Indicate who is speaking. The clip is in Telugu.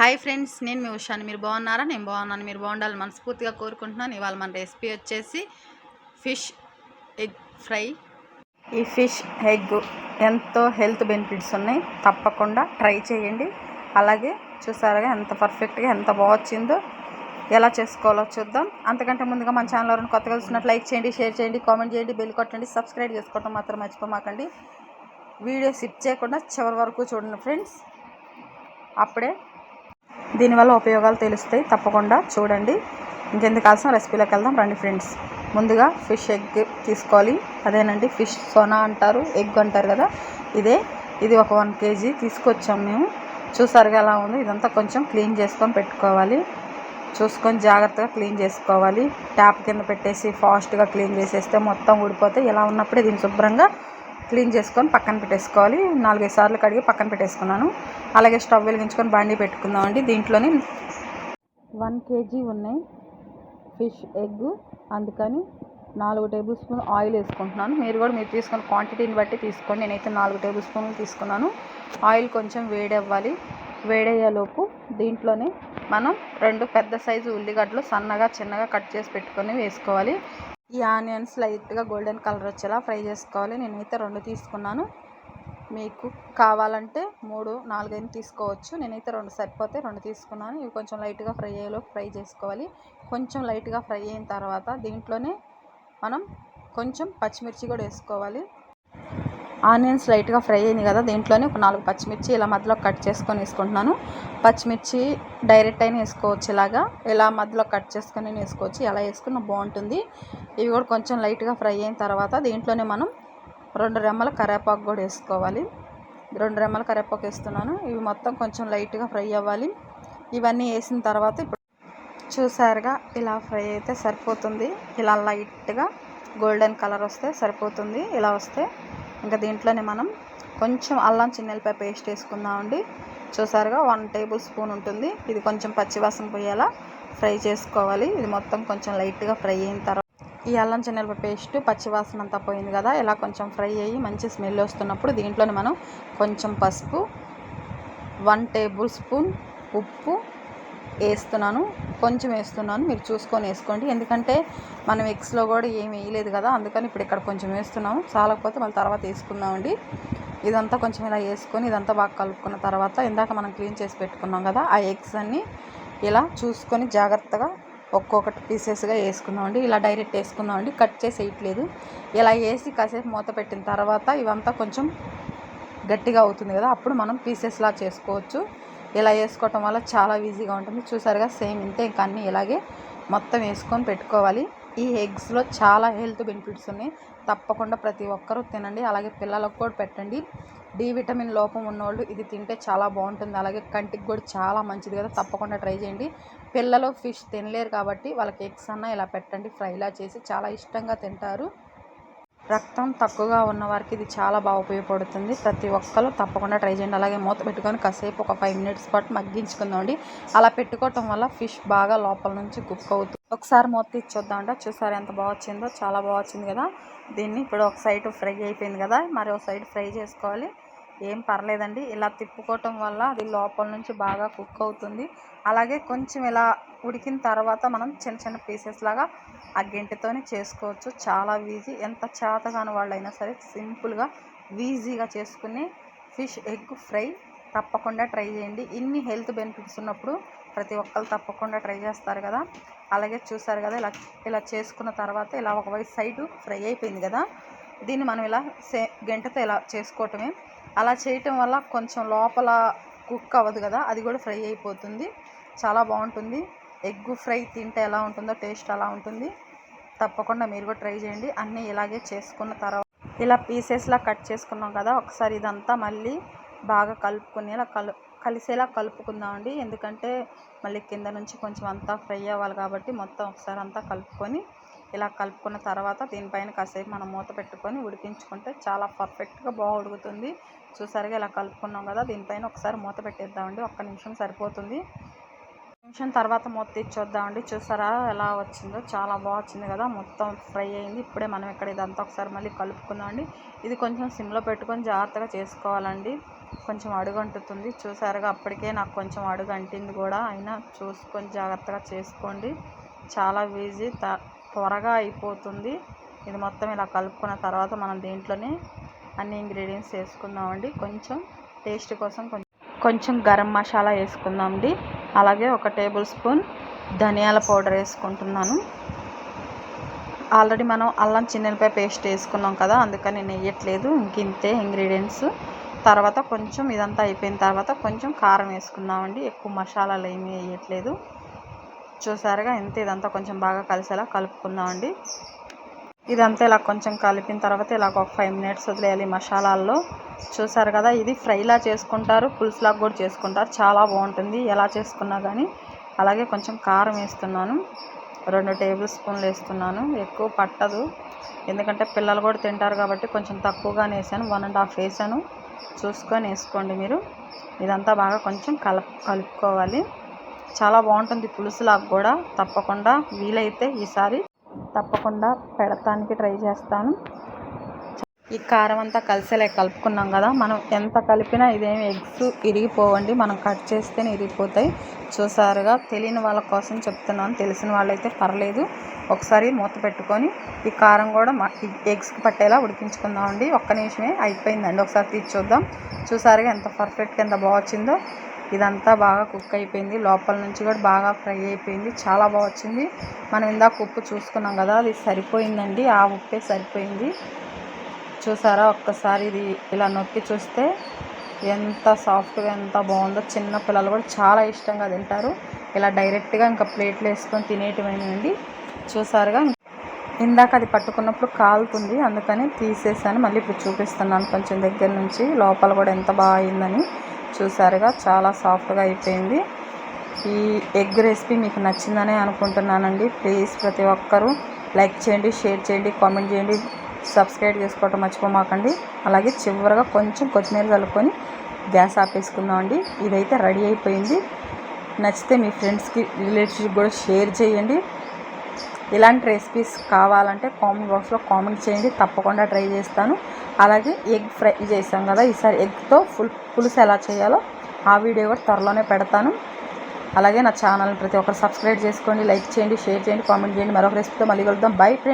Speaker 1: హాయ్ ఫ్రెండ్స్, నేను మీ ఉషాని. మీరు బాగున్నారా? నేను బాగున్నాను. మీరు బాగుండాలని మనస్ఫూర్తిగా కోరుకుంటున్నాను. ఇవాళ మన రెసిపీ వచ్చేసి ఫిష్ ఎగ్ ఫ్రై. ఈ ఫిష్ ఎగ్ ఎంతో హెల్త్ బెనిఫిట్స్ ఉన్నాయి, తప్పకుండా ట్రై చేయండి. అలాగే చూసారుగా ఎంత పర్ఫెక్ట్గా ఎంత బాగొచ్చిందో. ఎలా చేసుకోవాలో చూద్దాం. అంతకంటే ముందుగా మన ఛానల్ ఎవరైనా కొత్తగా చూసినట్టు లైక్ చేయండి, షేర్ చేయండి, కామెంట్ చేయండి, బెల్ కొట్టండి, సబ్స్క్రైబ్ చేసుకోవడం మాత్రం మర్చిపోమాకండి. వీడియో స్కిప్ చేయకుండా చివరి వరకు చూడండి ఫ్రెండ్స్, అప్పుడే దీనివల్ల ఉపయోగాలు తెలుస్తాయి. తప్పకుండా చూడండి. ఇంకెందుకు ఆలస్యం, రెసిపీలోకి వెళ్దాం రండి ఫ్రెండ్స్. ముందుగా ఫిష్ ఎగ్ తీసుకోవాలి. అదేనండి ఫిష్ సోనా అంటారు, ఎగ్ అంటారు కదా, ఇది ఒక 1 kg తీసుకొచ్చాం మేము. చూసారుగా ఎలా ఉంది. ఇదంతా కొంచెం క్లీన్ చేసుకొని పెట్టుకోవాలి. చూసుకొని జాగ్రత్తగా క్లీన్ చేసుకోవాలి. ట్యాప్ కింద పెట్టేసి ఫాస్ట్గా క్లీన్ చేసేస్తే మొత్తం ఊడిపోతే, ఇలా ఉన్నప్పుడే దీన్ని శుభ్రంగా క్లీన్ చేసుకొని పక్కన పెట్టేసుకోవాలి. 4-5 సార్లు కడిగి పక్కన పెట్టేసుకున్నాను. అలాగే స్టవ్ వెలిగించుకొని బాండీ పెట్టుకుందామండి. దీంట్లోని 1 kg ఉన్నాయి ఫిష్ ఎగ్, అందుకని 4 టేబుల్ స్పూన్ ఆయిల్ వేసుకుంటున్నాను. మీరు తీసుకున్న క్వాంటిటీని బట్టి తీసుకోండి. నేనైతే 4 టేబుల్ స్పూన్లు తీసుకున్నాను. ఆయిల్ కొంచెం వేడవ్వాలి. వేడయ్యేలోపు దీంట్లోనే మనం 2 పెద్ద సైజు ఉల్లిగడ్డలు సన్నగా చిన్నగా కట్ చేసి పెట్టుకొని వేసుకోవాలి. ఈ ఆనియన్స్ లైట్గా గోల్డెన్ కలర్ వచ్చేలా ఫ్రై చేసుకోవాలి. నేనైతే 2 తీసుకున్నాను. మీకు కావాలంటే 3, 4 అయినా తీసుకోవచ్చు. నేనైతే 2 సరిపోతే 2 తీసుకున్నాను. ఇవి కొంచెం లైట్గా ఫ్రై అయ్యేలోపు ఫ్రై చేసుకోవాలి. కొంచెం లైట్గా ఫ్రై అయిన తర్వాత దీంట్లోనే మనం కొంచెం పచ్చిమిర్చి కూడా వేసుకోవాలి. ఆనియన్స్ లైట్గా ఫ్రై అయింది కదా, దీంట్లోనే ఒక 4 పచ్చిమిర్చి ఇలా మధ్యలో కట్ చేసుకొని వేసుకుంటున్నాను. పచ్చిమిర్చి డైరెక్ట్ అయినా వేసుకోవచ్చు, ఇలా మధ్యలో కట్ చేసుకొని వేసుకోవచ్చు. ఎలా వేసుకున్నా బాగుంటుంది. ఇవి కూడా కొంచెం లైట్గా ఫ్రై అయిన తర్వాత దీంట్లోనే మనం 2 రెమ్మల కరివేపాకు కూడా వేసుకోవాలి. 2 రెమ్మల కరివేపాకు వేస్తున్నాను. ఇవి మొత్తం కొంచెం లైట్గా ఫ్రై అవ్వాలి. ఇవన్నీ వేసిన తర్వాత ఇప్పుడు చూసారుగా ఇలా ఫ్రై అయితే సరిపోతుంది. ఇలా లైట్గా గోల్డెన్ కలర్ వస్తే సరిపోతుంది. ఇలా వస్తే ఇంకా దీంట్లోనే మనం కొంచెం అల్లం చిన్నెల్లిపాయ పేస్ట్ వేసుకుందామండి. చూసారుగా 1 టేబుల్ స్పూన్ ఉంటుంది. ఇది కొంచెం పచ్చివాసన పోయేలా ఫ్రై చేసుకోవాలి. ఇది మొత్తం కొంచెం లైట్గా ఫ్రై అయిన తర్వాత ఈ అల్లం చిన్నెల్లిపాయ పేస్ట్ పచ్చివాసన అంతా పోయింది కదా, ఇలా కొంచెం ఫ్రై అయ్యి మంచి స్మెల్ వస్తున్నప్పుడు దీంట్లోనే మనం కొంచెం పసుపు, 1 టేబుల్ స్పూన్ ఉప్పు వేస్తున్నాను. కొంచెం వేస్తున్నాను, మీరు చూసుకొని వేసుకోండి. ఎందుకంటే మనం ఎగ్స్లో కూడా ఏమి వేయలేదు కదా, అందుకని ఇప్పుడు ఇక్కడ కొంచెం వేస్తున్నాము. చాలకపోతే మళ్ళీ తర్వాత వేసుకుందామండి. ఇదంతా కొంచెం ఇలా వేసుకొని ఇదంతా బాగా కలుపుకున్న తర్వాత ఇందాక మనం క్లీన్ చేసి పెట్టుకున్నాం కదా, ఆ ఎగ్స్ అన్నీ ఇలా చూసుకొని జాగ్రత్తగా ఒక్కొక్కటి పీసెస్గా వేసుకుందామండి. ఇలా డైరెక్ట్ వేసుకుందామండి, కట్ చేసి వేయట్లేదు. ఇలా వేసి కాసేపు మూత పెట్టిన తర్వాత ఇవంతా కొంచెం గట్టిగా అవుతుంది కదా, అప్పుడు మనం పీసెస్లా చేసుకోవచ్చు. ఇలా వేసుకోవటం వల్ల చాలా ఈజీగా ఉంటుంది. చూసారుగా సేమ్ ఇంతే, ఇంకా అన్నీ ఇలాగే మొత్తం వేసుకొని పెట్టుకోవాలి. ఈ ఎగ్స్లో చాలా హెల్త్ బెనిఫిట్స్ ఉన్నాయి. తప్పకుండా ప్రతి ఒక్కరూ తినండి. అలాగే పిల్లలకు కూడా పెట్టండి. డి విటమిన్ లోపం ఉన్నవాళ్ళు ఇది తింటే చాలా బాగుంటుంది. అలాగే కంటికి కూడా చాలా మంచిది కదా, తప్పకుండా ట్రై చేయండి. పిల్లలు ఫిష్ తినలేరు కాబట్టి వాళ్ళకి ఎగ్స్ అన్నా ఇలా పెట్టండి. ఫ్రైలా చేసి చాలా ఇష్టంగా తింటారు. రక్తం తక్కువగా ఉన్న వారికి ఇది చాలా బాగా ఉపయోగపడుతుంది. ప్రతి ఒక్కరు తప్పకుండా ట్రై చేయండి. అలాగే మూత పెట్టుకొని కాసేపు ఒక 5 minutes పాటు మగ్గించుకుందామండి. అలా పెట్టుకోవటం వల్ల ఫిష్ బాగా లోపల నుంచి కుక్ అవుతుంది. ఒకసారి మూత తీసి చూద్దామంట. చూసారు ఎంత బాగా వచ్చిందో, చాలా బాగా వచ్చింది కదా. దీన్ని ఇప్పుడు ఒక సైడ్ ఫ్రై అయిపోయింది కదా, మరి ఒక సైడ్ ఫ్రై చేసుకోవాలి. ఏం పర్లేదండి, ఇలా తిప్పుకోవటం వల్ల అది లోపల నుంచి బాగా కుక్ అవుతుంది. అలాగే కొంచెం ఇలా ఉడికిన తర్వాత మనం చిన్న చిన్న పీసెస్ లాగా ఆ గెంటెతోనే చేసుకోవచ్చు. చాలా ఈజీ. ఎంత చేతగాని వాళ్ళైనా సరే సింపుల్గా ఈజీగా చేసుకునే ఫిష్ ఎగ్ ఫ్రై తప్పకుండా ట్రై చేయండి. ఇన్ని హెల్త్ బెనిఫిట్స్ ఉన్నప్పుడు ప్రతి ఒక్కరు తప్పకుండా ట్రై చేస్తారు కదా. అలాగే చూసారు కదా, ఇలా చేసుకున్న తర్వాత ఇలా ఒక సైడు ఫ్రై అయిపోయింది కదా, దీన్ని మనం ఇలా గెంటెతో ఇలా చేసుకోవటమే. అలా చేయటం వల్ల కొంచెం లోపల కుక్ అవ్వదు కదా, అది కూడా ఫ్రై అయిపోతుంది. చాలా బాగుంటుంది. ఎగ్ ఫ్రై తింటే ఎలా ఉంటుందో టేస్ట్ అలా ఉంటుంది. తప్పకుండా మీరు కూడా ట్రై చేయండి. అన్నీ ఇలాగే చేసుకున్న తర్వాత ఇలా పీసెస్లా కట్ చేసుకున్నాం కదా, ఒకసారి ఇదంతా మళ్ళీ బాగా కలుపుకొని ఇలా కలిసేలా కలుపుకుందామండి. ఎందుకంటే మళ్ళీ కింద నుంచి కొంచెం అంతా ఫ్రై అవ్వాలి కాబట్టి మొత్తం ఒకసారి అంతా కలుపుకొని ఇలా కలుపుకున్న తర్వాత దీనిపైన కాసేపు మనం మూత పెట్టుకొని ఉడికించుకుంటే చాలా పర్ఫెక్ట్గా బాగా ఉడుకుతుంది. చూసారుగా ఇలా కలుపుకున్నాం కదా, దీనిపైన ఒకసారి మూత పెట్టేద్దామండి. 1 నిమిషం సరిపోతుంది. నిమిషం తర్వాత మూత తీసి చూద్దామండి. చూసారా ఎలా వచ్చిందో, చాలా బాగా వచ్చింది కదా, మొత్తం ఫ్రై అయింది. ఇప్పుడే మనం ఇక్కడ ఇదంతా ఒకసారి మళ్ళీ కలుపుకుందామండి. ఇది కొంచెం సిమ్లో పెట్టుకొని జాగ్రత్తగా చేసుకోవాలండి. కొంచెం అడుగు అంటుతుంది. చూసారుగా అప్పటికే నాకు కొంచెం అడుగు అంటింది కూడా. అయినా చూసుకొని జాగ్రత్తగా చేసుకోండి. చాలా ఈజీ, త్వరగా అయిపోతుంది. ఇది మొత్తం ఇలా కలుపుకున్న తర్వాత మనం దీంట్లోనే అన్ని ఇంగ్రీడియంట్స్ వేసుకుందామండి. కొంచెం టేస్ట్ కోసం కొంచెం గరం మసాలా వేసుకుందామండి. అలాగే 1 టేబుల్ స్పూన్ ధనియాల పౌడర్ వేసుకుంటున్నాను. ఆల్రెడీ మనం అల్లం చిన్నెల్లిపాయ పేస్ట్ వేసుకున్నాం కదా, అందుకని నేను వేయట్లేదు. ఇంతే ఇంగ్రీడియంట్స్. తర్వాత కొంచెం ఇదంతా అయిపోయిన తర్వాత కొంచెం కారం వేసుకుందామండి. ఎక్కువ మసాలాలు ఏమీ వేయట్లేదు. చూసారుగా ఇంత. ఇదంతా కొంచెం బాగా కలిసేలా కలుపుకుందామండి. ఇదంతా ఇలా కొంచెం కలిపిన తర్వాత ఇలా ఒక 5 మినిట్స్ వదిలేయాలి మసాలాల్లో. చూసారు కదా, ఇది ఫ్రైలా చేసుకుంటారు, పులుసులాగా కూడా చేసుకుంటారు. చాలా బాగుంటుంది ఎలా చేసుకున్నా కానీ. అలాగే కొంచెం కారం వేస్తున్నాను. 2 టేబుల్ స్పూన్లు వేస్తున్నాను. ఎక్కువ పట్టదు, ఎందుకంటే పిల్లలు కూడా తింటారు కాబట్టి కొంచెం తక్కువగానే వేసాను. 1.5 వేసాను. చూసుకొని వేసుకోండి మీరు. ఇదంతా బాగా కొంచెం కలుపుకోవాలి. చాలా బాగుంటుంది పులుసులాగా కూడా. తప్పకుండా వీలైతే ఈసారి తప్పకుండా పెడతానికి ట్రై చేస్తాను. ఈ కారం అంతా కలిసేలా కలుపుకున్నాం కదా, మనం ఎంత కలిపినా ఇదేమి ఎగ్స్ ఇరిగిపోవండి. మనం కట్ చేస్తేనే ఇరిగిపోతాయి. చూసారుగా, తెలియని వాళ్ళ కోసం చెప్తున్నాను. తెలిసిన వాళ్ళైతే పర్లేదు. ఒకసారి మూత పెట్టుకొని ఈ కారం కూడా ఎగ్స్కి పట్టేలా ఉడికించుకుందామండి. 1 నిమిషమే అయిపోయిందండి. ఒకసారి తీసి చూద్దాం. చూసారుగా ఎంత పర్ఫెక్ట్గా ఎంత బాగా వచ్చిందో. ఇదంతా బాగా కుక్ అయిపోయింది. లోపల నుంచి కూడా బాగా ఫ్రై అయిపోయింది. చాలా బాగా వచ్చింది. మనం ఇందాక ఉప్పు చూసుకున్నాం కదా, అది సరిపోయిందండి. ఆ ఉప్పే సరిపోయింది. చూసారా, ఒక్కసారి ఇది ఇలా నొక్కి చూస్తే ఎంత సాఫ్ట్గా ఎంత బాగుందో. చిన్న పిల్లలు కూడా చాలా ఇష్టంగా తింటారు. ఇలా డైరెక్ట్గా ఇంకా ప్లేట్లో వేసుకొని తినేటివైనండి. చూసారుగా, ఇందాక అది పట్టుకున్నప్పుడు కాలుతుంది, అందుకని తీసేసాను. మళ్ళీ ఇప్పుడు చూపిస్తున్నాను కొంచెం దగ్గర నుంచి. లోపల కూడా ఎంత బాగా అయిందని. చూసారుగా, చాలా సాఫ్ట్గా అయిపోయింది. ఈ ఎగ్ రెసిపీ మీకు నచ్చిందనే అనుకుంటున్నానండి. ప్లీజ్ ప్రతి ఒక్కరూ లైక్ చేయండి, షేర్ చేయండి, కామెంట్ చేయండి, సబ్స్క్రైబ్ చేసుకోవటం మర్చిపోమాకండి. అలాగే చివరిగా కొంచెం కొత్తిమీర చల్లుకొని గ్యాస్ ఆపేసుకుందామండి. ఇదైతే రెడీ అయిపోయింది. నచ్చితే మీ ఫ్రెండ్స్కి, రిలేటివ్స్కి కూడా షేర్ చేయండి. ఇలాంటి రెసిపీస్ కావాలంటే కామెంట్ బాక్స్లో కామెంట్ చేయండి. తప్పకుండా ట్రై చేస్తాను. అలాగే ఎగ్ ఫ్రై చేసాం కదా, ఈసారి ఎగ్తో పులుసు ఎలా చేయాలో ఆ వీడియో కూడా త్వరలోనే పెడతాను. అలాగే నా ఛానల్ని ప్రతి ఒక్కరు సబ్స్క్రైబ్ చేసుకోండి, లైక్ చేయండి, షేర్ చేయండి, కామెంట్ చేయండి. మరొక రెసిపీతో మళ్ళీ కలుద్దాం. Bye friends.